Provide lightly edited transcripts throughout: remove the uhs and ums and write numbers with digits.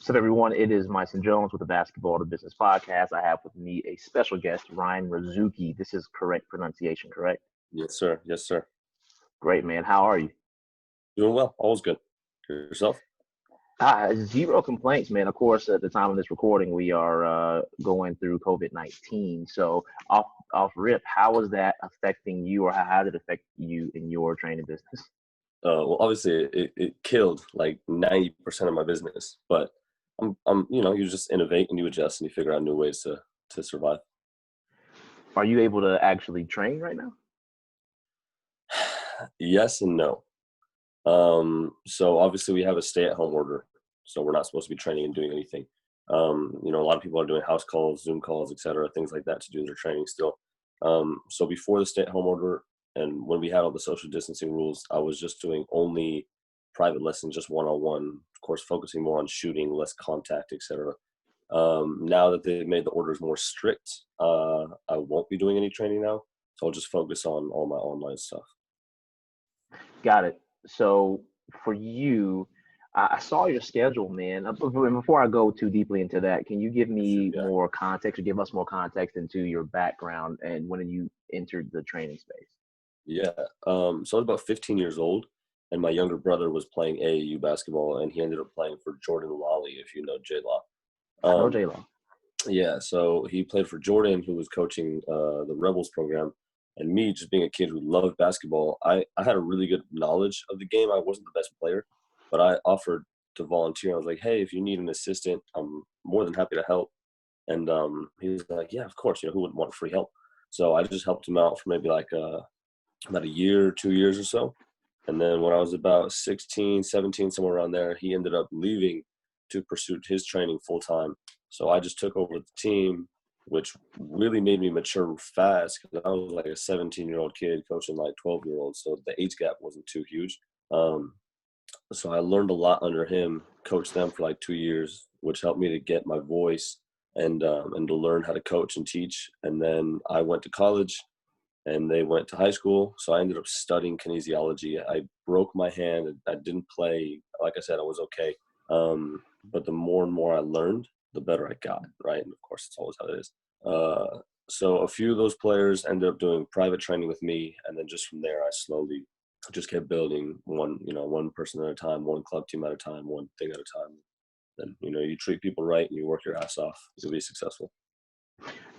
What's up, everyone? It is Myson Jones with the Basketball to Business podcast. I have with me a special guest, Ryan Razooky. This is correct pronunciation, correct? Yes, sir. Yes, sir. Great, man. How are you? Doing well. Always good. Yourself? Zero complaints, man. Of course, at the time of this recording, we are going through COVID-19. So off rip, how is that affecting you, or how did it affect you in your training business? Well, obviously, it killed like 90% of my business, but you just innovate and you adjust and you figure out new ways to survive. Are you able to actually train right now? Yes and no. So obviously we have a stay-at-home order, so we're not supposed to be training and doing anything. A lot of people are doing house calls, Zoom calls, etc., things like that to do their training still. So before the stay-at-home order and when we had all the social distancing rules, I was just doing only private lessons, just one-on-one, of course, focusing more on shooting, less contact, etc. Now that they've made the orders more strict, I won't be doing any training now, so I'll just focus on all my online stuff. Got it. So for you, I saw your schedule, man. Before I go too deeply into that, can you give me more context, or give us more context into your background and when you entered the training space? Yeah. So I was about 15 years old, and my younger brother was playing AAU basketball, and he ended up playing for Jordan Lawley, if you know JLaw. I know JLaw. Yeah. So he played for Jordan, who was coaching the Rebels program. And me, just being a kid who loved basketball, I had a really good knowledge of the game. I wasn't the best player, but I offered to volunteer. I was like, hey, if you need an assistant, I'm more than happy to help. And he was like, yeah, of course. Who wouldn't want free help? So I just helped him out for maybe like about a year, 2 years or so. And then when I was about 16, 17, somewhere around there, he ended up leaving to pursue his training full time. So I just took over the team, which really made me mature fast because I was like a 17-year-old kid coaching like 12-year-olds. So the age gap wasn't too huge. So I learned a lot under him, coached them for like 2 years, which helped me to get my voice and to learn how to coach and teach. And then I went to college and they went to high school. So I ended up studying kinesiology. I broke my hand. I didn't play. Like I said, I was okay. But the more and more I learned, the better I got, right? And of course, it's always how it is. So a few of those players ended up doing private training with me. And then just from there, I slowly just kept building one person at a time, one club team at a time, one thing at a time. Then, you treat people right and you work your ass off, you'll be successful.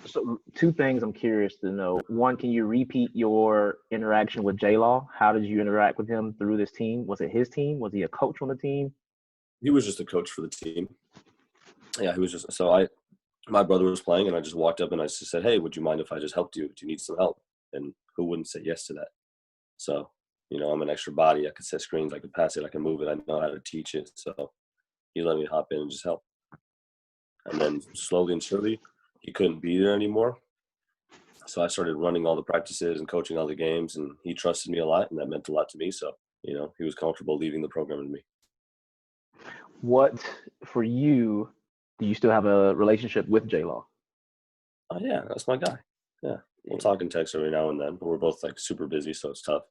So two things I'm curious to know. One, can you repeat your interaction with JLaw? How did you interact with him through this team? Was it his team? Was he a coach on the team? He was just a coach for the team. Yeah, he was just my brother was playing and I just walked up and I just said, hey, would you mind if I just helped you? Do you need some help? And who wouldn't say yes to that? So, I'm an extra body. I could set screens. I could pass it. I can move it. I know how to teach it. So he let me hop in and just help. And then slowly and surely, he couldn't be there anymore. So I started running all the practices and coaching all the games, and he trusted me a lot, and that meant a lot to me. So, he was comfortable leaving the program to me. What, for you, do you still have a relationship with JLaw? Oh, yeah, that's my guy. Yeah, we'll talk and text every now and then, but we're both like super busy, so it's tough.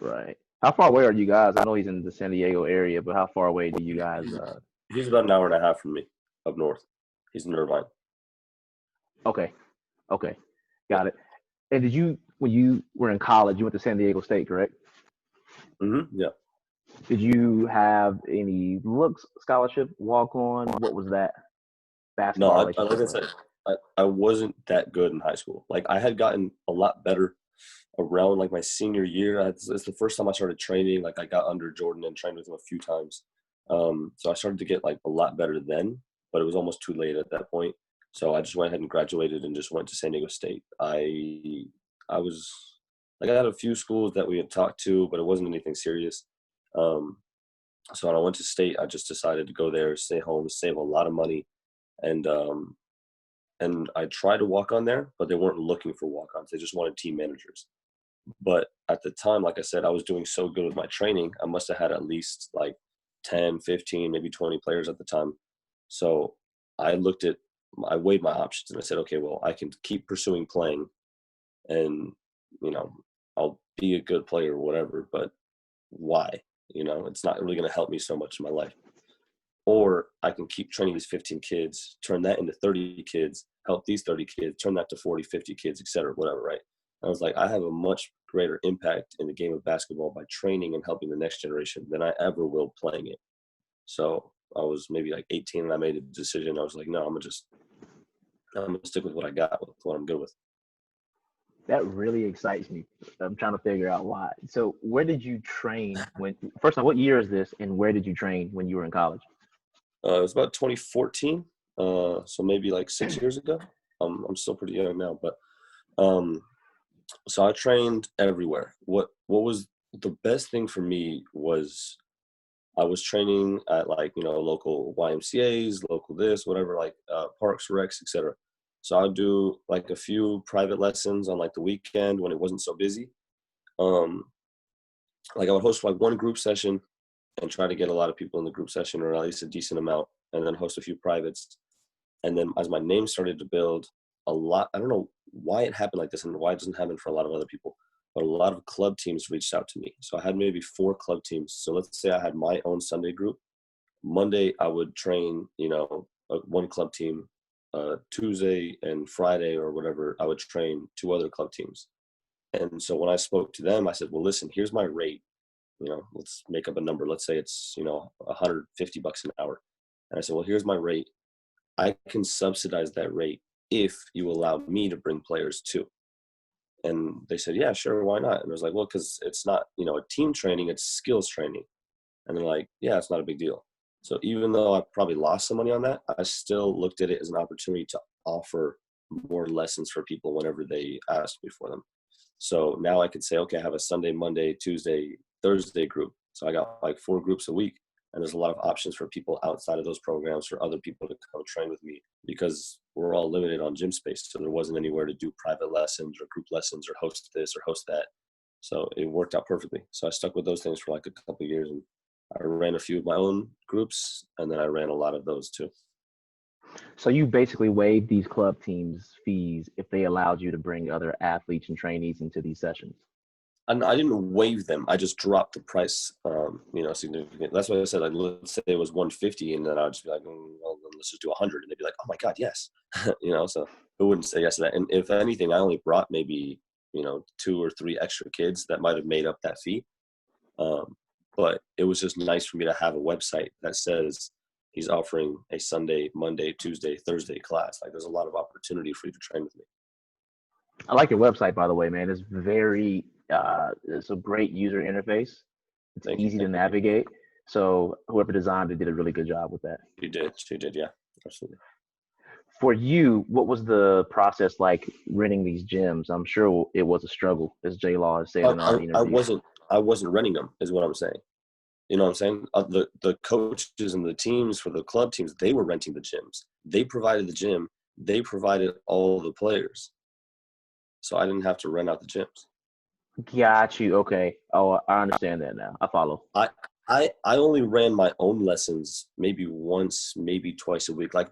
Right. How far away are you guys? I know he's in the San Diego area, but how far away do you guys? He's about an hour and a half from me up north. He's in Irvine. Okay. Got it. And when you were in college, you went to San Diego State, correct? Mm-hmm. Yeah. Did you have any looks scholarship, walk on? What was that basketball relationship? No, like I said, I wasn't that good in high school. Like I had gotten a lot better around like my senior year. It's the first time I started training. Like I got under Jordan and trained with him a few times. So I started to get like a lot better then, but it was almost too late at that point. So I just went ahead and graduated and just went to San Diego State. I was like, I had a few schools that we had talked to, but it wasn't anything serious. So when I went to state, I just decided to go there, stay home, save a lot of money. And I tried to walk on there, but they weren't looking for walk-ons. They just wanted team managers. But at the time, like I said, I was doing so good with my training. I must have had at least like 10, 15, maybe 20 players at the time. So I weighed my options and I said, okay, well, I can keep pursuing playing and, I'll be a good player or whatever, but why? It's not really going to help me so much in my life. or I can keep training these 15 kids, turn that into 30 kids, help these 30 kids, turn that to 40, 50 kids, et cetera, whatever, right? I was like, I have a much greater impact in the game of basketball by training and helping the next generation than I ever will playing it. So I was maybe like 18 and I made a decision. I was like, no, I'm gonna stick with what I got, with what I'm good with. That really excites me. I'm trying to figure out why. So where did you train first of all, what year is this and where did you train when you were in college? It was about 2014, so maybe like 6 years ago. I'm still pretty young now, but so I trained everywhere. What was the best thing for me was I was training at like, local YMCAs, local this, whatever, like parks, recs, etc. So I'd do like a few private lessons on like the weekend when it wasn't so busy. Like I would host like one group session and try to get a lot of people in the group session, or at least a decent amount, and then host a few privates. And then as my name started to build, a lot, I don't know why it happened like this and why it doesn't happen for a lot of other people, but a lot of club teams reached out to me. So I had maybe 4 club teams. So let's say I had my own Sunday group. Monday, I would train, one club team. Tuesday and Friday or whatever, I would train 2 other club teams. And so when I spoke to them, I said, well, listen, here's my rate. Let's make up a number. Let's say it's, $150 an hour. And I said, well, here's my rate. I can subsidize that rate if you allow me to bring players too. And they said, yeah, sure, why not? And I was like, well, because it's not, a team training, it's skills training. And they're like, yeah, it's not a big deal. So even though I probably lost some money on that, I still looked at it as an opportunity to offer more lessons for people whenever they asked me for them. So now I could say, okay, I have a Sunday, Monday, Tuesday, Thursday group. So I got like 4 groups a week. And there's a lot of options for people outside of those programs for other people to come train with me, because we're all limited on gym space. So there wasn't anywhere to do private lessons or group lessons or host this or host that. So it worked out perfectly. So I stuck with those things for like a couple of years, and I ran a few of my own groups, and then I ran a lot of those too. So you basically waived these club teams' fees if they allowed you to bring other athletes and trainees into these sessions? And I didn't waive them. I just dropped the price, significantly. That's why I said, like, let's say it was 150, and then I'd just be like, well, then let's just do 100, and they'd be like, oh my God, yes, So who wouldn't say yes to that? And if anything, I only brought maybe 2 or 3 extra kids that might have made up that fee. But it was just nice for me to have a website that says he's offering a Sunday, Monday, Tuesday, Thursday class. Like, there's a lot of opportunity for you to train with me. I like your website, by the way, man. It's very, it's a great user interface. It's easy to navigate. So whoever designed it did a really good job with that. She did, yeah, absolutely. For you, what was the process like renting these gyms? I'm sure it was a struggle, as JLaw has said in our interview. I wasn't renting them, is what I'm saying. You know what I'm saying? The coaches and the teams for the club teams, they were renting the gyms. They provided the gym. They provided all the players. So I didn't have to rent out the gyms. Got you. Okay. Oh, I understand that now. I follow. I only ran my own lessons maybe once, maybe twice a week. Like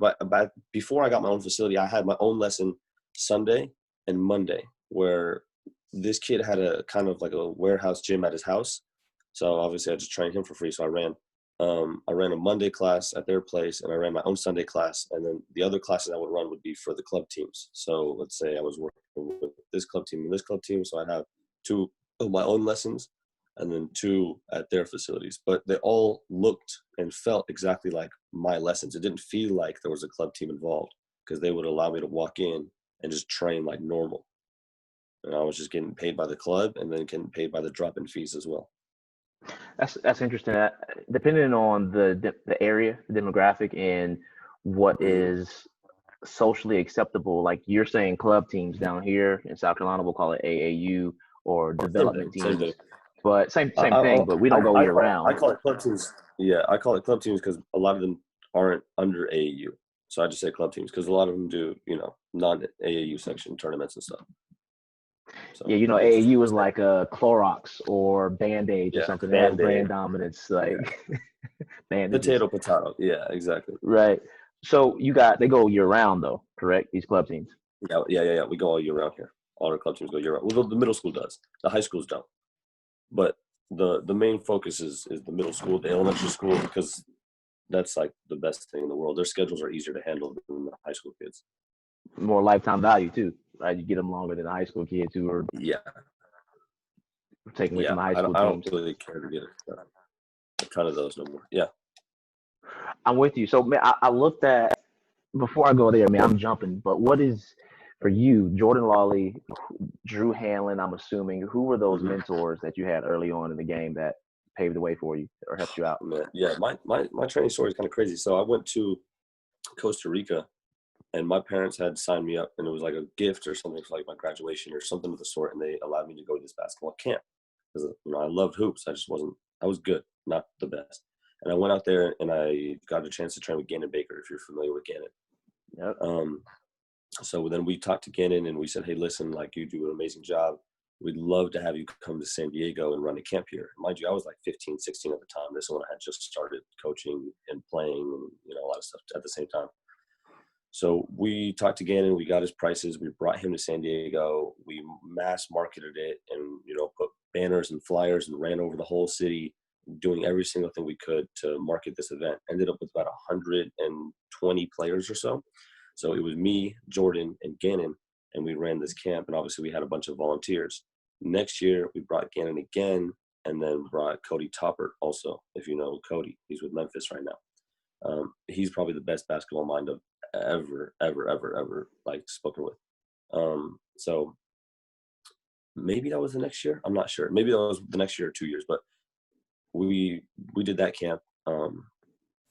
before I got my own facility, I had my own lesson Sunday and Monday, where this kid had a kind of like a warehouse gym at his house. So obviously I just trained him for free. So I ran a Monday class at their place, and I ran my own Sunday class. And then the other classes I would run would be for the club teams. So let's say I was working with this club team and this club team. So I'd have 2 of my own lessons and then 2 at their facilities. But they all looked and felt exactly like my lessons. It didn't feel like there was a club team involved, because they would allow me to walk in and just train like normal. And I was just getting paid by the club and then getting paid by the drop-in fees as well. That's interesting. Depending on the area, the demographic, and what is socially acceptable, like you're saying, club teams down here in South Carolina, we'll call it AAU or development teams. But same thing, but we don't go year round. I call it club teams. Yeah, I call it club teams because a lot of them aren't under AAU. So I just say club teams because a lot of them do, non-AAU section tournaments and stuff. So, yeah, AAU is like a Clorox or Band-Aid or something. They have brand dominance, like potato. Yeah, exactly. Right. So they go year round though, correct? These club teams. Yeah. We go all year round here. All our club teams go year round. Well, the middle school does. The high schools don't. But the main focus is the middle school, the elementary school, because that's like the best thing in the world. Their schedules are easier to handle than the high school kids. More lifetime value too, right? You get them longer than the high school kids who are Yeah, taken away yeah. from the high I don't, school I don't teams. really care to get a ton of those no more. Yeah. I'm with you. So, man, I looked at before I go there, man. I'm jumping, but what is for you, Jordan Lawley, Drew Hanlon? I'm assuming who were those Mm-hmm. mentors that you had early on in the game that paved the way for you or helped you out? Man, yeah. My training story is kind of crazy. So I went to Costa Rica, and my parents had signed me up, and it was like a gift or something for like my graduation or something of the sort, and they allowed me to go to this basketball camp because I loved hoops. I was good, not the best. And I went out there and I got a chance to train with Gannon Baker, if you're familiar with Gannon. Yep. So then we talked to Gannon and we said, hey, listen, like you do an amazing job. We'd love to have you come to San Diego and run a camp here. Mind you, I was like 15, 16 at the time. This one I had just started coaching and playing and, a lot of stuff at the same time. So we talked to Gannon, we got his prices, we brought him to San Diego, we mass marketed it and, put banners and flyers and ran over the whole city, doing every single thing we could to market this event. Ended up with about 120 players or so. So it was me, Jordan, and Gannon, and we ran this camp, and obviously we had a bunch of volunteers. Next year, we brought Gannon again, and then brought Cody Toppert also, if you know Cody. He's with Memphis right now. He's probably the best basketball mind I've ever like spoken with. So maybe that was the next year. I'm not sure. Maybe that was the next year or 2 years, but we did that camp.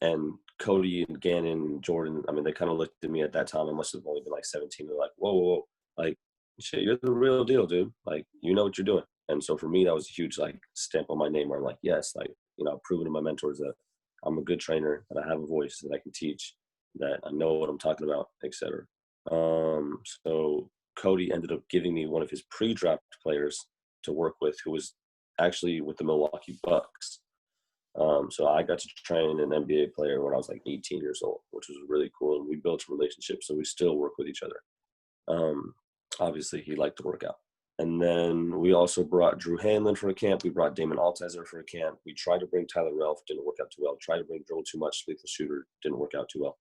And Cody and Gannon and Jordan, I mean, they kind of looked at me at that time. I must have only been like 17. They're like, whoa. Like, shit, you're the real deal, dude. Like, you know what you're doing. And so for me, that was a huge, like, stamp on my name where I'm like, yes, like, I've proven to my mentors that I'm a good trainer, that I have a voice, that I can teach, that I know what I'm talking about, etc. So Cody ended up giving me one of his pre-draft players to work with who was actually with the Milwaukee Bucks. So I got to train an NBA player when I was like 18 years old, which was really cool. And we built a relationship, so we still work with each other. Obviously, he liked to work out. And then we also brought Drew Hanlon for a camp. We brought Damon Altizer for a camp. We tried to bring Tyler Relf, didn't work out too well. Tried to bring Dribble Too Much, lethal shooter, didn't work out too well.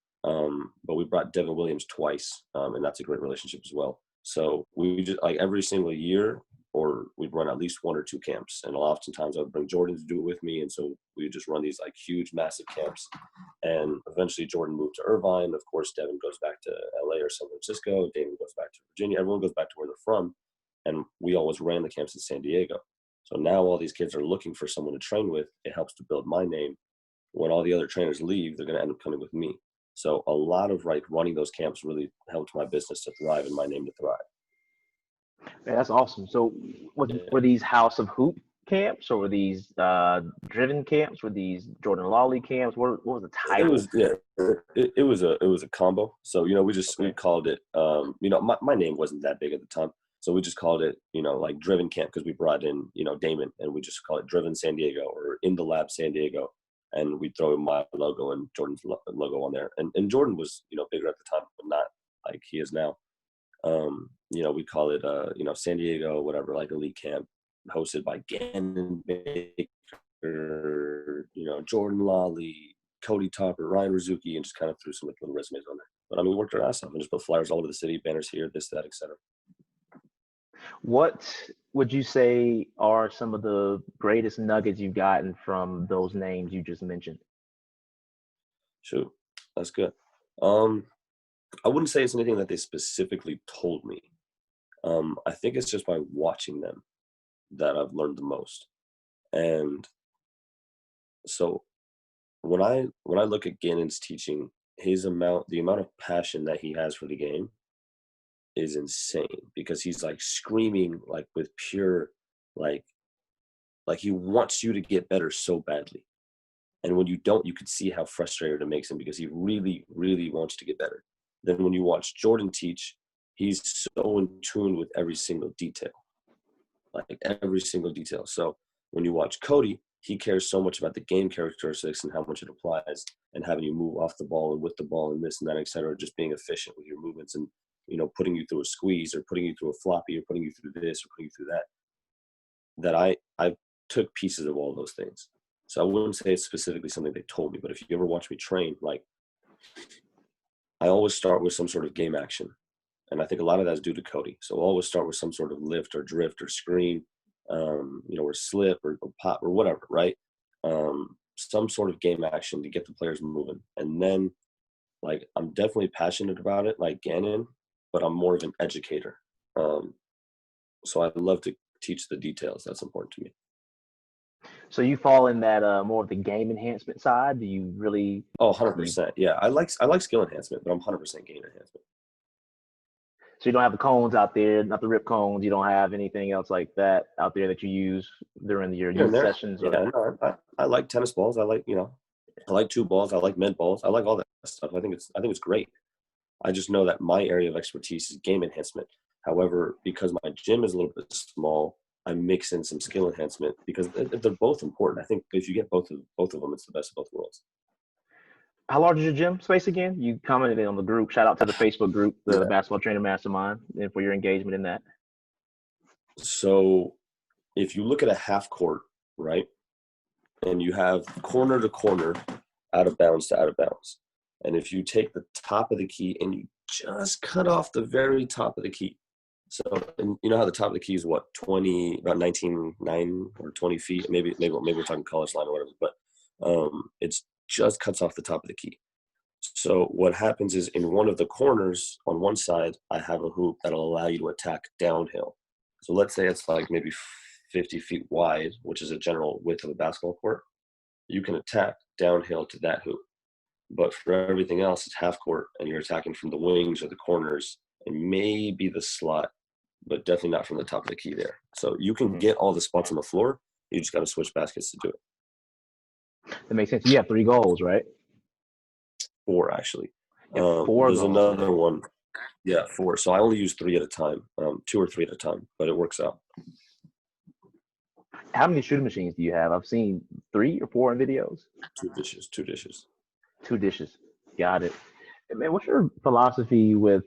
But we brought Devin Williams twice, and that's a great relationship as well. So we just, like, every single year, or we'd run at least 1 or 2 camps. And oftentimes I would bring Jordan to do it with me. And so we would just run these like huge, massive camps. And eventually Jordan moved to Irvine. Of course, Devin goes back to LA or San Francisco. Damon goes back to Virginia. Everyone goes back to where they're from. And we always ran the camps in San Diego. So now all these kids are looking for someone to train with. It helps to build my name. When all the other trainers leave, they're going to end up coming with me. So a lot of running those camps really helped my business to thrive and my name to thrive. Man, that's awesome. So, were these House of Hoop camps, or were these driven camps? Were these Jordan Lawley camps? What was the title? It was a combo. So we called it. My name wasn't that big at the time, so we just called it like Driven Camp because we brought in Damon, and we just call it Driven San Diego or In the Lab San Diego, and we throw my logo and Jordan's logo on there. And Jordan was bigger at the time, but not like he is now. We call it, San Diego, whatever, like Elite Camp, hosted by Gannon Baker, Jordan Lawley, Cody Topper, Ryan Razooky, and just kind of threw some little resumes on there. But I mean, we worked our ass off and just put flyers all over the city, banners here, this, that, etc. What would you say are some of the greatest nuggets you've gotten from those names you just mentioned? Shoot, that's good. I wouldn't say it's anything that they specifically told me. I think it's just by watching them that I've learned the most. And so when I look at Gannon's teaching, the amount of passion that he has for the game is insane, because he's like screaming like with pure like he wants you to get better so badly. And when you don't, you can see how frustrated it makes him, because he really, really wants to get better. Then when you watch Jordan teach, he's so in tune with every single detail, like every single detail. So when you watch Cody, he cares so much about the game characteristics and how much it applies, and having you move off the ball and with the ball and this and that, et cetera, just being efficient with your movements and, putting you through a squeeze or putting you through a floppy or putting you through this or putting you through that. I took pieces of all those things. So I wouldn't say it's specifically something they told me, but if you ever watch me train, like I always start with some sort of game action. And I think a lot of that is due to Cody. So we'll always start with some sort of lift or drift or screen, or slip or pop or whatever, right? Some sort of game action to get the players moving. And then, like, I'm definitely passionate about it, like Gannon, but I'm more of an educator. So I love to teach the details. That's important to me. So you fall in that more of the game enhancement side? Do you really? Oh, 100%. Yeah, I like skill enhancement, but I'm 100% game enhancement. So you don't have the cones out there, not the rip cones. You don't have anything else like that out there that you use during your Here and youth there. sessions? Or? Yeah, no, I like tennis balls. I like, I like 2 balls. I like med balls. I like all that stuff. I think it's great. I just know that my area of expertise is game enhancement. However, because my gym is a little bit small, I mix in some skill enhancement because they're both important. I think if you get both of them, it's the best of both worlds. How large is your gym space again? You commented on the group. Shout out to the Facebook group, the Yeah. Basketball Trainer Mastermind, and for your engagement in that. So if you look at a half court, right, and you have corner to corner, out of bounds to out of bounds, and if you take the top of the key and you just cut off the very top of the key, so and you know how the top of the key is what, about 19.9 or 20 feet, maybe we're talking college line or whatever, but it's just cuts off the top of the key. So what happens is in one of the corners on one side, I have a hoop that'll allow you to attack downhill. So let's say it's like maybe 50 feet wide, which is a general width of a basketball court. You can attack downhill to that hoop. But for everything else, it's half court, and you're attacking from the wings or the corners and maybe the slot, but definitely not from the top of the key there. So you can get all the spots on the floor. You just got to switch baskets to do it. That makes sense. You have 3 goals, right? 4, actually. Yeah, 4 there's goals. another one. Yeah, 4. So I only use 3 at a time, 2 or 3 at a time, but it works out. How many shooting machines do you have? I've seen 3 or 4 in videos. 2 dishes. 2 dishes. Got it. And man, what's your philosophy with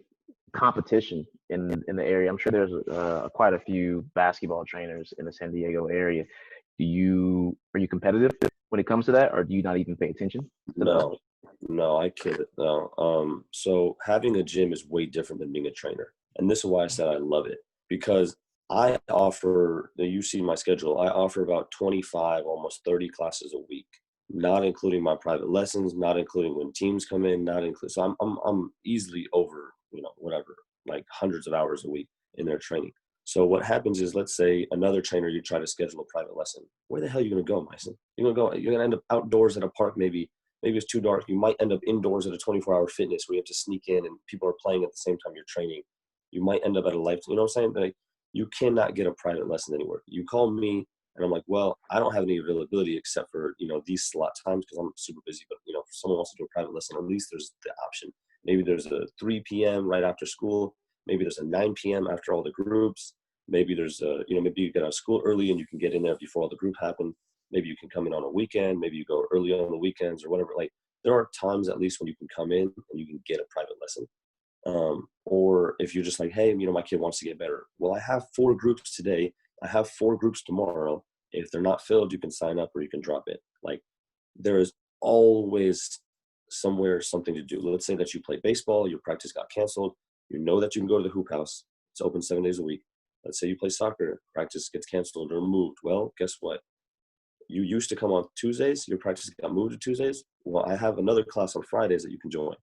competition in the area? I'm sure there's quite a few basketball trainers in the San Diego area. Are you competitive when it comes to that, or do you not even pay attention to that? No, I kid it. No. So having a gym is way different than being a trainer. And this is why I said I love it, because I offer, you see my schedule, I offer about 25, almost 30 classes a week, not including my private lessons, not including when teams come in, so I'm easily over, whatever, like hundreds of hours a week in their training. So what happens is, let's say another trainer, you try to schedule a private lesson. Where the hell are you going to go, Myson? You're going to end up outdoors at a park, maybe it's too dark. You might end up indoors at a 24-hour fitness where you have to sneak in and people are playing at the same time you're training. You might end up at a life, you know what I'm saying? Like, you cannot get a private lesson anywhere. You call me and I'm like, well, I don't have any availability except for, these slot times because I'm super busy. But, if someone wants to do a private lesson, at least there's the option. Maybe there's a 3 p.m. right after school. Maybe there's a 9 p.m. after all the groups. Maybe there's maybe you get out of school early and you can get in there before all the group happen. Maybe you can come in on a weekend. Maybe you go early on the weekends or whatever. Like, there are times at least when you can come in and you can get a private lesson. Or if you're just like, hey, my kid wants to get better. Well, I have 4 groups today. I have 4 groups tomorrow. If they're not filled, you can sign up or you can drop it. Like, there is always somewhere something to do. Let's say that you play baseball, your practice got canceled. You know that you can go to the hoop house. It's open 7 days a week. Let's say you play soccer, practice gets canceled or moved. Well, guess what? You used to come on Tuesdays, your practice got moved to Tuesdays. Well, I have another class on Fridays that you can join.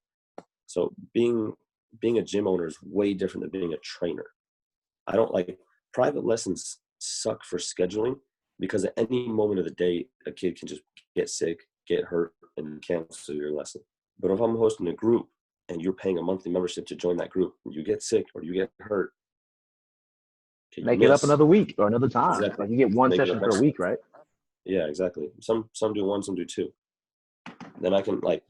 So being a gym owner is way different than being a trainer. I don't like private lessons suck for scheduling because at any moment of the day, a kid can just get sick, get hurt, and cancel your lesson. But if I'm hosting a group and you're paying a monthly membership to join that group, and you get sick or you get hurt, make it up another week or another time. Exactly. Like, you get one session per week, right? Yeah, exactly. Some do 1, some do 2. Then I can, like,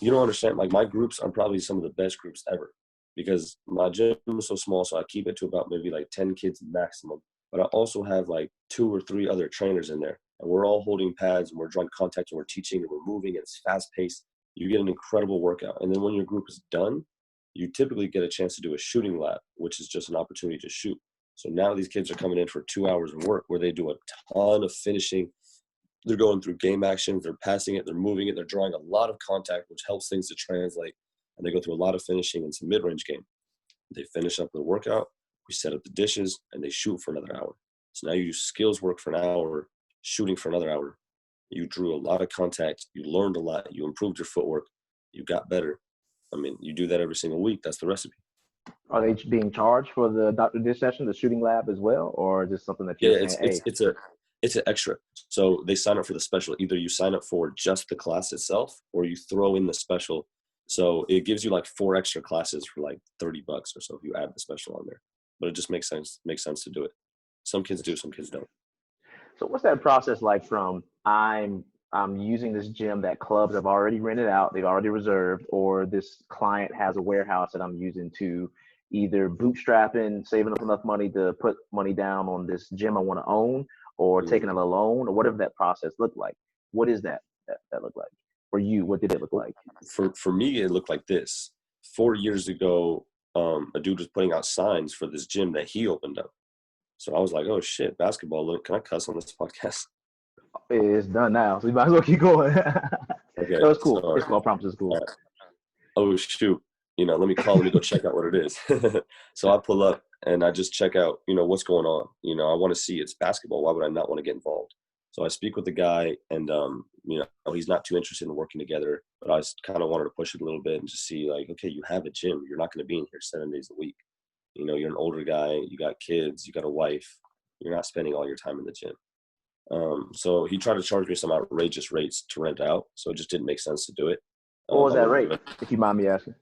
you don't understand, like, my groups are probably some of the best groups ever because my gym is so small, so I keep it to about maybe like 10 kids maximum. But I also have like 2 or 3 other trainers in there, and we're all holding pads and we're drawing contact and we're teaching and we're moving, and it's fast paced. You get an incredible workout. And then when your group is done, you typically get a chance to do a shooting lab, which is just an opportunity to shoot. So now these kids are coming in for 2 hours of work where they do a ton of finishing, they're going through game actions, they're passing it, they're moving it, they're drawing a lot of contact, which helps things to translate. And they go through a lot of finishing and some mid-range game. They finish up the workout, we set up the dishes, and they shoot for another hour. So now you do skills work for an hour, shooting for another hour. You drew a lot of contact, you learned a lot, you improved your footwork, you got better. I mean, you do that every single week. That's the recipe. Are they being charged for the Dr. Dish session, the shooting lab as well, or is this something that you're Yeah, saying, hey? it's an extra. So they sign up for the special. Either you sign up for just the class itself, or you throw in the special. So it gives you like 4 extra classes for like $30 or so if you add the special on there. But it just makes sense to do it. Some kids do, some kids don't. So what's that process like from I'm using this gym that clubs have already rented out, they've already reserved, or this client has a warehouse that I'm using to either bootstrapping, saving up enough money to put money down on this gym I want to own, or taking a loan, or whatever that process looked like. What is that look like for you? What did it look like? For me, it looked like this. 4 years ago, a dude was putting out signs for this gym that he opened up. So I was like, oh shit, basketball. Look, can I cuss on this podcast? It's done now, so you might as well keep going. Okay. No, it's cool. So, It's cool. I promise it's cool. oh shoot, let me go check out what it is. So I pull up and I just check out, what's going on. I want to see it's basketball. Why would I not want to get involved? So I speak with the guy and, he's not too interested in working together, but I kind of wanted to push it a little bit and just see like, okay, you have a gym. You're not going to be in here 7 days a week. You're an older guy, you got kids, you got a wife. You're not spending all your time in the gym. So he tried to charge me some outrageous rates to rent out. So it just didn't make sense to do it. What was that rate, if you mind me asking?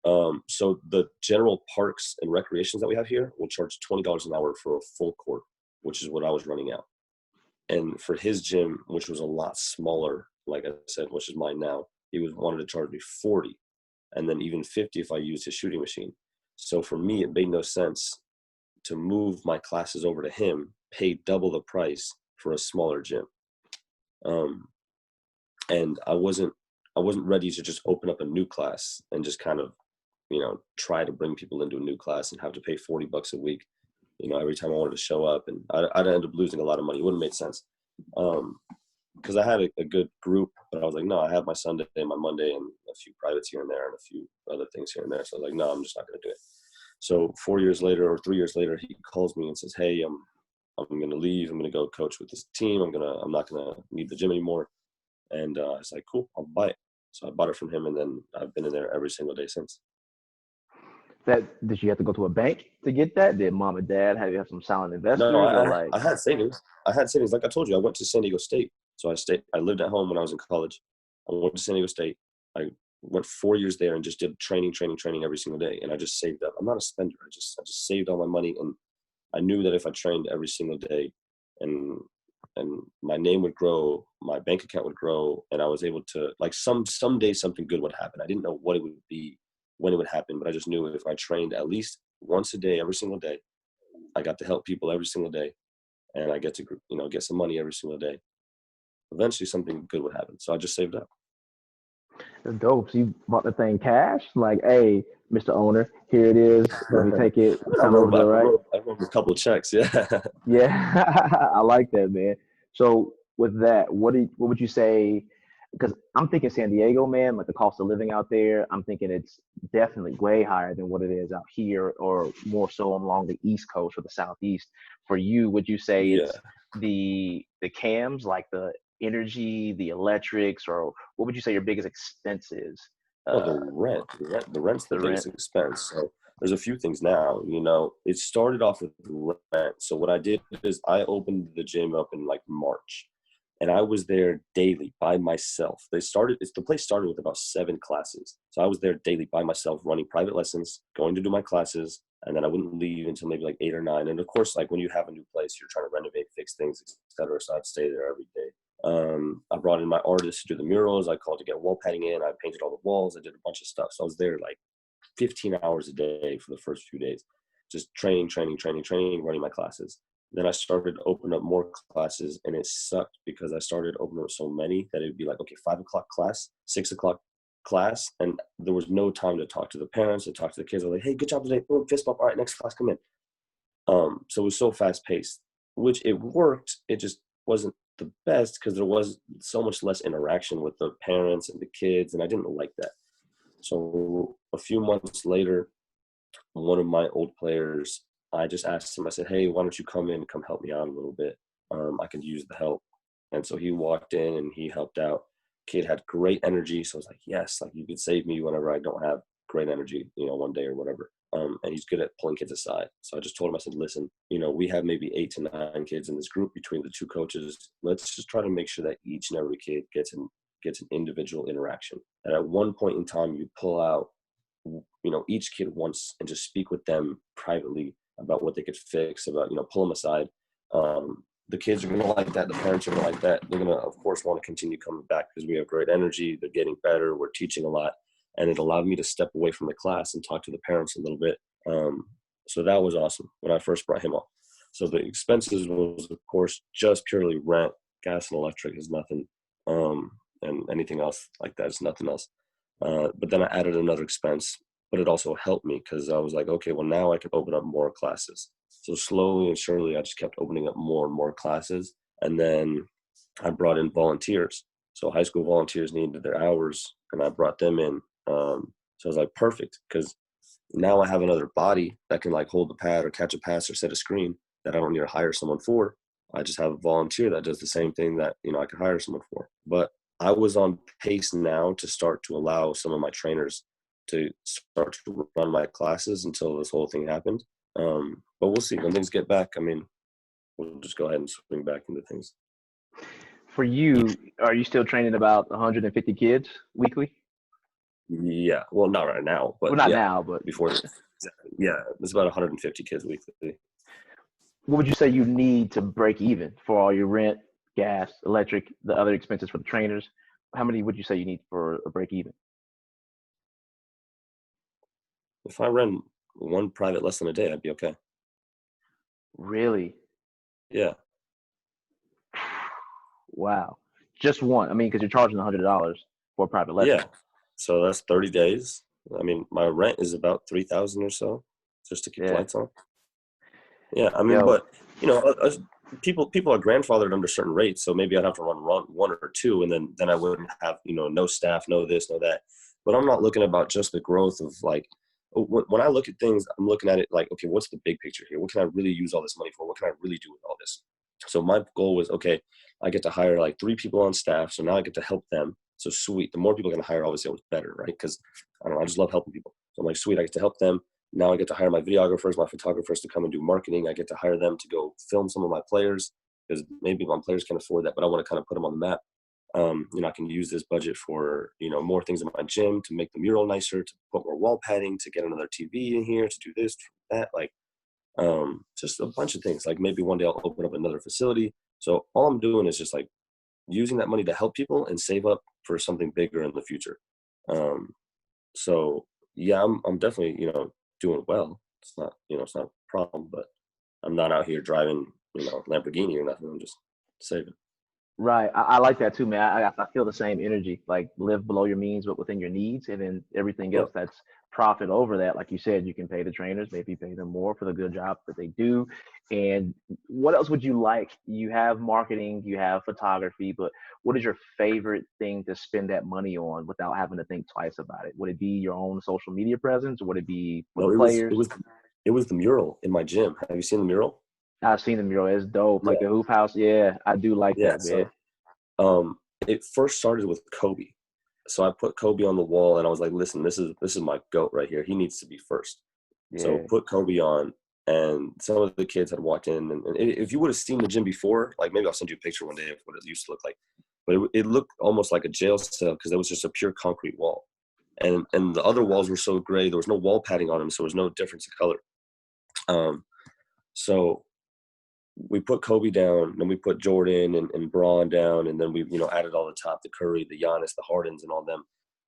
So the general parks and recreations that we have here will charge $20 an hour for a full court, which is what I was running out. And for his gym, which was a lot smaller, like I said, which is mine now, wanted to charge me 40 and then even 50 if I used his shooting machine. So for me, it made no sense to move my classes over to him, pay double the price for a smaller gym. And I wasn't ready to just open up a new class and just kind of, try to bring people into a new class and have to pay $40 a week, every time I wanted to show up. And I'd end up losing a lot of money. It wouldn't have made sense. Because I had a good group, but I was like, no, I have my Sunday and my Monday and a few privates here and there and a few other things here and there. So I was like, no, I'm just not going to do it. So 4 years later or 3 years later, he calls me and says, hey, I'm going to leave. I'm going to go coach with this team. I'm not going to need the gym anymore. And I was like, cool, I'll buy it. So I bought it from him, and then I've been in there every single day since. Did you have to go to a bank to get that? Did mom and dad have you have some silent investors? No, I had savings. Like I told you, I went to San Diego State. So I lived at home when I was in college. I went to San Diego State. I went 4 years there and just did training every single day. And I just saved up. I'm not a spender. I just saved all my money. And I knew that if I trained every single day and my name would grow, my bank account would grow, and I was able to, like, someday something good would happen. I didn't know what it would be, when it would happen, but I just knew if I trained at least once a day, every single day, I got to help people every single day, and I get to, get some money every single day. Eventually something good would happen. So I just saved up. That's dope. So you bought the thing cash? Like, hey, Mr. Owner, here it is. Let me take it. I wrote a couple of checks. Yeah. Yeah. I like that, man. So with that, what would you say? Because I'm thinking San Diego, man, like the cost of living out there, I'm thinking it's definitely way higher than what it is out here, or more so along the East Coast or the Southeast. For you, would you say it's the cams, like the energy, the electrics, or what would you say your biggest expense is? The rent. The rent's the biggest expense. So there's a few things now. It started off with rent. So what I did is I opened the gym up in like March. And I was there daily by myself. The place started with about 7 classes. So I was there daily by myself, running private lessons, going to do my classes, and then I wouldn't leave until maybe like 8 or 9. And of course, like when you have a new place, you're trying to renovate, fix things, etc. So I'd stay there every day. I brought in my artists to do the murals. I called to get wall padding in. I painted all the walls. I did a bunch of stuff. So I was there like 15 hours a day for the first few days, just training, running my classes. Then I started to open up more classes, and it sucked because I started opening up so many that it would be like, okay, 5 o'clock class, 6 o'clock class, and there was no time to talk to the parents, to talk to the kids. I was like, hey, good job today. Boom, fist bump. All right, next class, come in. So it was so fast paced, which it worked. It just wasn't the best because there was so much less interaction with the parents and the kids, and I didn't like that. So a few months later, one of my old players, I just asked him, I said, hey, why don't you come in and come help me out a little bit? I could use the help. And so he walked in and he helped out. Kid had great energy. So I was like, yes, like you could save me whenever I don't have great energy, one day or whatever. And he's good at pulling kids aside. So I just told him, I said, listen, we have maybe 8 to 9 kids in this group between the 2 coaches. Let's just try to make sure that each and every kid gets an individual interaction. And at one point in time, you pull out, each kid once and just speak with them privately about what they could fix, about, pull them aside. The kids are going to like that. The parents are going to like that. They're going to, of course, want to continue coming back because we have great energy. They're getting better. We're teaching a lot. And it allowed me to step away from the class and talk to the parents a little bit. So that was awesome when I first brought him on. So the expenses was, of course, just purely rent. Gas and electric is nothing. And anything else like that is nothing else. But then I added another expense, but it also helped me because I was like, okay, well, now I can open up more classes. So slowly and surely, I just kept opening up more and more classes. And then I brought in volunteers. So high school volunteers needed their hours, and I brought them in. So I was like, perfect, because now I have another body that can like hold the pad or catch a pass or set a screen that I don't need to hire someone for. I just have a volunteer that does the same thing that, I could hire someone for. But I was on pace now to start to allow some of my trainers to start to run my classes until this whole thing happened. But we'll see when things get back. I mean, we'll just go ahead and swing back into things. For you, are you still training about 150 kids weekly? Yeah. Well, not right now, but well, not now, but before. Yeah, it's about 150 kids weekly. What would you say you need to break even for all your rent, gas, electric, the other expenses for the trainers? How many would you say you need for a break even? If I ran one private lesson a day, I'd be okay. Really? Yeah. Wow. Just one. I mean, because you're charging $100 for a private lesson. Yeah. So that's 30 days. I mean, my rent is about $3,000 or so just to keep the lights on. Yeah. I mean, but people are grandfathered under certain rates. So maybe I'd have to run one or two, and then I wouldn't have, no staff, no this, no that. But I'm not looking about just the growth of like, when I look at things, I'm looking at it like, okay, what's the big picture here? What can I really use all this money for? What can I really do with all this? So my goal was, okay, I get to hire like 3 people on staff. So now I get to help them. So sweet. The more people I can hire, obviously, always better, right? Because I don't know, I just love helping people. So I'm like, sweet, I get to help them. Now I get to hire my videographers, my photographers to come and do marketing. I get to hire them to go film some of my players because maybe my players can afford that, but I want to kind of put them on the map. I can use this budget for, more things in my gym to make the mural nicer, to put more wall padding, to get another TV in here, to do this, that, like, just a bunch of things. Like maybe one day I'll open up another facility. So all I'm doing is just like using that money to help people and save up for something bigger in the future. So yeah, I'm definitely, doing well. It's not, it's not a problem, but I'm not out here driving, Lamborghini or nothing. I'm just saving. Right. I like that too, man. I feel the same energy, like live below your means, but within your needs. And then everything else that's profit over that. Like you said, you can pay the trainers, maybe pay them more for the good job that they do. And what else would you like? You have marketing, you have photography, but what is your favorite thing to spend that money on without having to think twice about it? Would it be your own social media presence, or would it be with players? It was the mural in my gym. Have you seen the mural? I've seen the mural. It's dope. Like the hoop house. Yeah, I do like that, man. So, it first started with Kobe. So I put Kobe on the wall and I was like, listen, this is my GOAT right here. He needs to be first. Yeah. So put Kobe on, and some of the kids had walked in, and if you would have seen the gym before, like maybe I'll send you a picture one day of what it used to look like. But it looked almost like a jail cell because it was just a pure concrete wall. And the other walls were so gray. There was no wall padding on them, so there was no difference in color. So we put Kobe down, then we put Jordan and Braun down, and then we, added all the top, the Curry, the Giannis, the Hardens, and all them.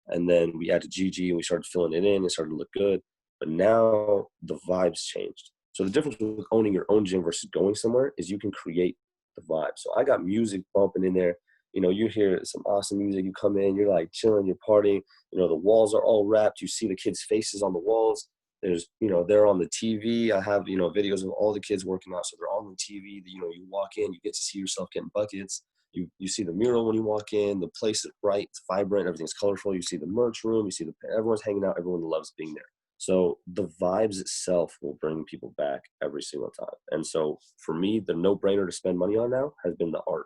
And then we added Gigi, and we started filling it in. It started to look good. But now the vibes changed. So the difference with owning your own gym versus going somewhere is you can create the vibe. So I got music bumping in there. You hear some awesome music. You come in, you're like chilling, you're partying. The walls are all wrapped. You see the kids' faces on the walls. There's, they're on the TV. I have, videos of all the kids working out. So they're on the TV. You walk in, you get to see yourself getting buckets. You see the mural when you walk in. The place is bright, it's vibrant, everything's colorful. You see the merch room. You see everyone's hanging out. Everyone loves being there. So the vibes itself will bring people back every single time. And so for me, the no-brainer to spend money on now has been the art.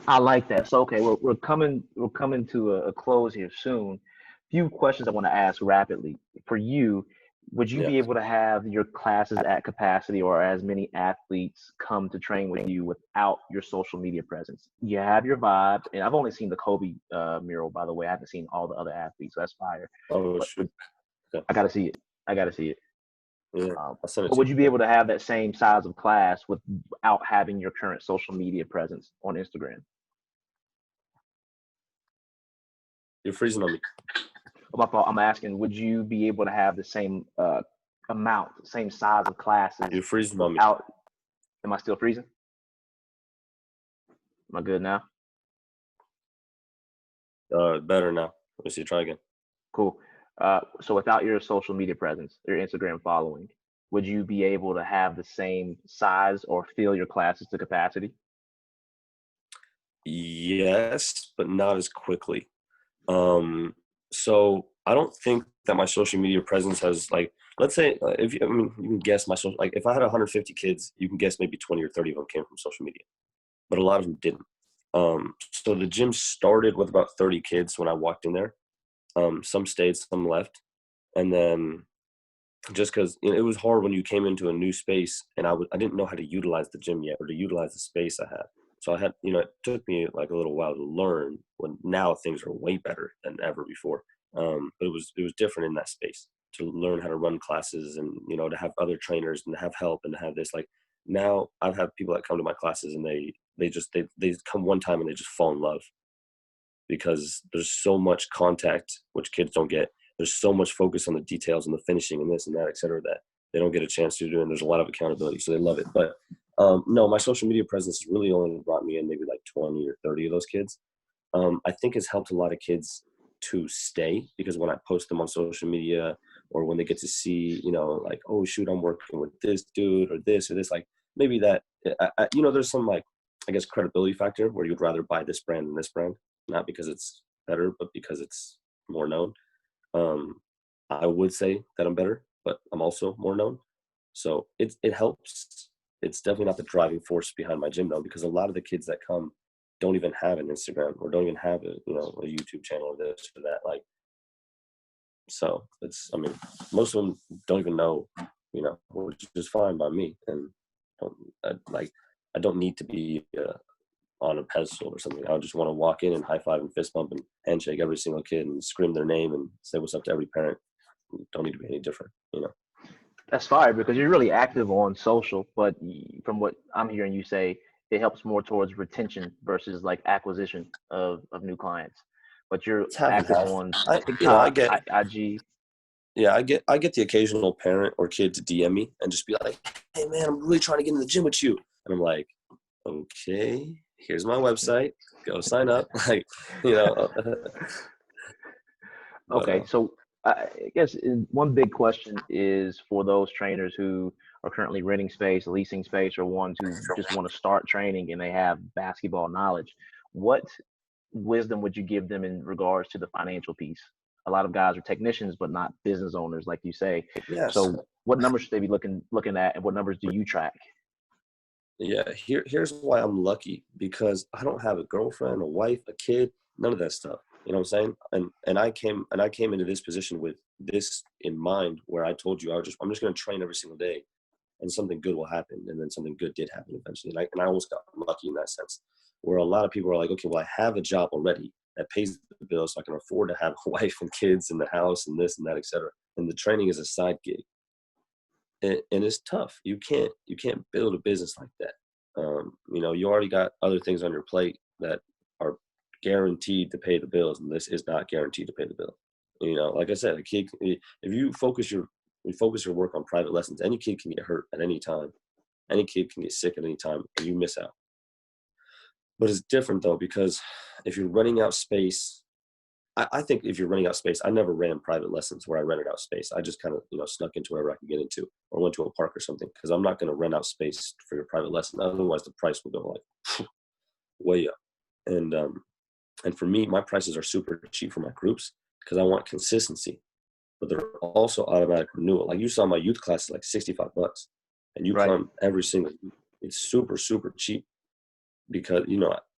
I like that. So okay, we're coming to a close here soon. Few questions I want to ask rapidly. For you, would you Yeah. be able to have your classes at capacity or as many athletes come to train with you without your social media presence? You have your vibe, and I've only seen the Kobe mural, by the way. I haven't seen all the other athletes, so that's fire. Oh, But shoot. Okay. I gotta see it. I gotta see it. Yeah. I'll send it But to would you. you be able to have that same size of class without having your current social media presence on Instagram? You're freezing on me. Oh, my fault. I'm asking, would you be able to have the same amount, same size of classes You're freezing on me. without? Am I still freezing? Am I good now? Better now. Let me see. Try again. Cool. So without your social media presence, your Instagram following, would you be able to have the same size or fill your classes to capacity? Yes, but not as quickly. Um, so I don't think that my social media presence has like, let's say, if you, I mean, you can guess my social, like if I had 150 kids, you can guess maybe 20 or 30 of them came from social media, but a lot of them didn't. So the gym started with about 30 kids when I walked in there. Some stayed, some left. And then just because it was hard when you came into a new space and I didn't know how to utilize the gym yet or to utilize the space I had. So I had, it took me like a little while to learn when now things are way better than ever before. But it was different in that space to learn how to run classes and, to have other trainers and to have help and to have this, like now I've had people that come to my classes and they come one time and they just fall in love because there's so much contact, which kids don't get. There's so much focus on the details and the finishing and this and that, et cetera, that they don't get a chance to do. And there's a lot of accountability. So they love it. But no, my social media presence has really only brought me in maybe like 20 or 30 of those kids. I think it's helped a lot of kids to stay because when I post them on social media or when they get to see, like, oh, shoot, I'm working with this dude or this, like maybe that, there's some like, I guess, credibility factor where you'd rather buy this brand than this brand, not because it's better, but because it's more known. Um, I would say that I'm better, but I'm also more known. So it helps. It's definitely not the driving force behind my gym though, because a lot of the kids that come don't even have an Instagram or don't even have a YouTube channel or this or that. Like, so most of them don't even know, which is fine by me. And I don't need to be on a pedestal or something. I just want to walk in and high five and fist bump and handshake every single kid and scream their name and say what's up to every parent. Don't need to be any different. That's fine because you're really active on social, but from what I'm hearing you say, it helps more towards retention versus like acquisition of new clients. But you're It's half and active half. on I TikTok, get IG. yeah, I get the occasional parent or kid to DM me and just be like, "Hey man, I'm really trying to get in the gym with you," and I'm like, "Okay, here's my website. Go sign up." Like, you know. but Okay, so I guess one big question is for those trainers who are currently renting space, leasing space, or ones who just want to start training and they have basketball knowledge. What wisdom would you give them in regards to the financial piece? A lot of guys are technicians, but not business owners, like you say. yes, So, what numbers should they be looking at, and what numbers do you track? yeah. Here's why I'm lucky because I don't have a girlfriend, a wife, a kid, none of that stuff. You know what I'm saying? And I came into this position with this in mind, where I told you I'm just going to train every single day, and something good will happen. And then something good did happen eventually. And I almost got lucky in that sense, where a lot of people are like, okay, well, I have a job already that pays the bills, so I can afford to have a wife and kids and the house and this and that, et cetera. And the training is a side gig. And it's tough. You can't build a business like that. You already got other things on your plate that are guaranteed to pay the bills, and this is not guaranteed to pay the bill. Like I said, a kid, if you focus your work on private lessons, any kid can get hurt at any time. Any kid can get sick at any time, and you miss out. But it's different though, because if you're running out space I think if you're renting out space, I never ran private lessons where I rented out space. I just kind of, snuck into wherever I could get into or went to a park or something, because I'm not going to rent out space for your private lesson. Otherwise, the price will go like way up. And for me, my prices are super cheap for my groups because I want consistency, but they're also automatic renewal. Like you saw my youth class is like $65, and you Right. come every single week. It's super, super cheap because,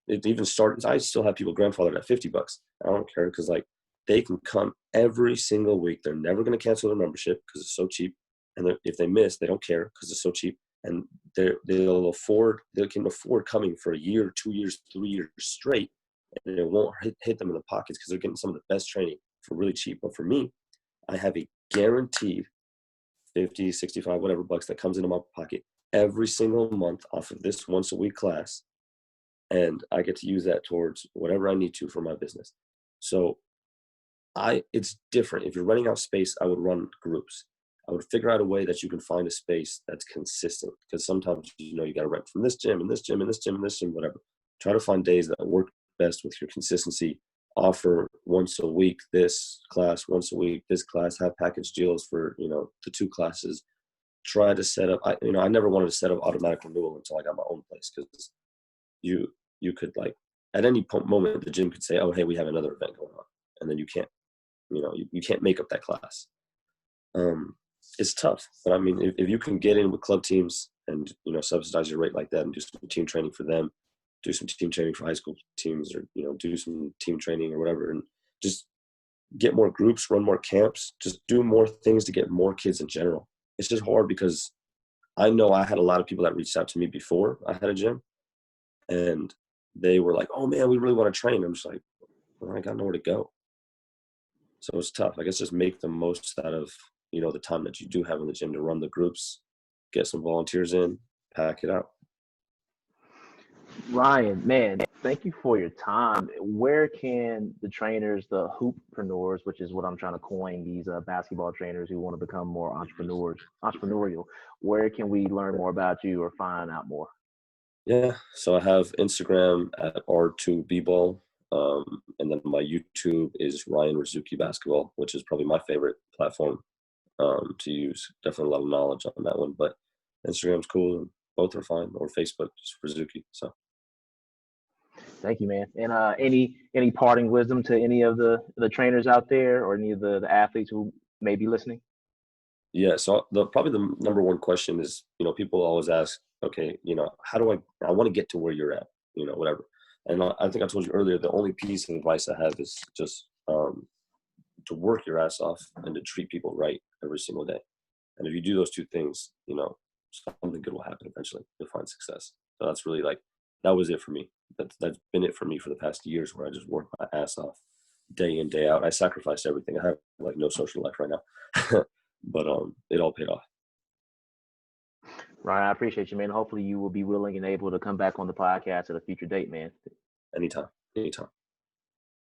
it even started. I still have people grandfathered at $50. I don't care because like they can come every single week. They're never going to cancel their membership because it's so cheap. And if they miss, they don't care because it's so cheap. And they can afford coming for a year, 2 years, 3 years straight, and it won't hit them in the pockets because they're getting some of the best training for really cheap. But for me, I have a guaranteed 50, 65, whatever bucks that comes into my pocket every single month off of this once a week class. And I get to use that towards whatever I need to for my business. So it's different. If you're renting out space, I would run groups. I would figure out a way that you can find a space that's consistent, because sometimes, you got to rent from this gym and this gym and this gym and this gym, whatever. Try to find days that work best with your consistency. Offer once a week this class, once a week this class, have package deals for, the 2 classes. Try to set up, I never wanted to set up automatic renewal until I got my own place, because you could, like, at any moment the gym could say, oh, hey, we have another event going on, and then you can't you can't make up that class. It's tough, but I mean, if you can get in with club teams and subsidize your rate like that and do some team training for them, do some team training for high school teams, or do some team training or whatever, and just get more groups, run more camps, just do more things to get more kids in general. It's just hard because I know I had a lot of people that reached out to me before I had a gym, and they were like, oh man, we really want to train. I'm just like, well, I got nowhere to go. So it's tough. I guess just make the most out of, the time that you do have in the gym to run the groups, get some volunteers in, pack it out. Ryan, man, thank you for your time. Where can the trainers, the hooppreneurs, which is what I'm trying to coin, these basketball trainers who want to become more entrepreneurial, where can we learn more about you or find out more? Yeah. So I have Instagram at R2bball. And then my YouTube is Ryan Razooky Basketball, which is probably my favorite platform to use. Definitely a lot of knowledge on that one, but Instagram's cool, and both are fine, or Facebook, just Razooky. So. Thank you, man. And any parting wisdom to any of the trainers out there, or any of the athletes who may be listening? Yeah. So probably the number one question is, people always ask, okay, how do I want to get to where you're at, whatever. And I think I told you earlier, the only piece of advice I have is just to work your ass off and to treat people right every single day. And if you do those 2 things, something good will happen eventually. You'll find success. So that's really, like, that was it for me. That's been it for me for the past years, where I just work my ass off day in, day out. I sacrificed everything. I have, like, no social life right now, but it all paid off. Ryan, I appreciate you, man. Hopefully you will be willing and able to come back on the podcast at a future date, man. Anytime.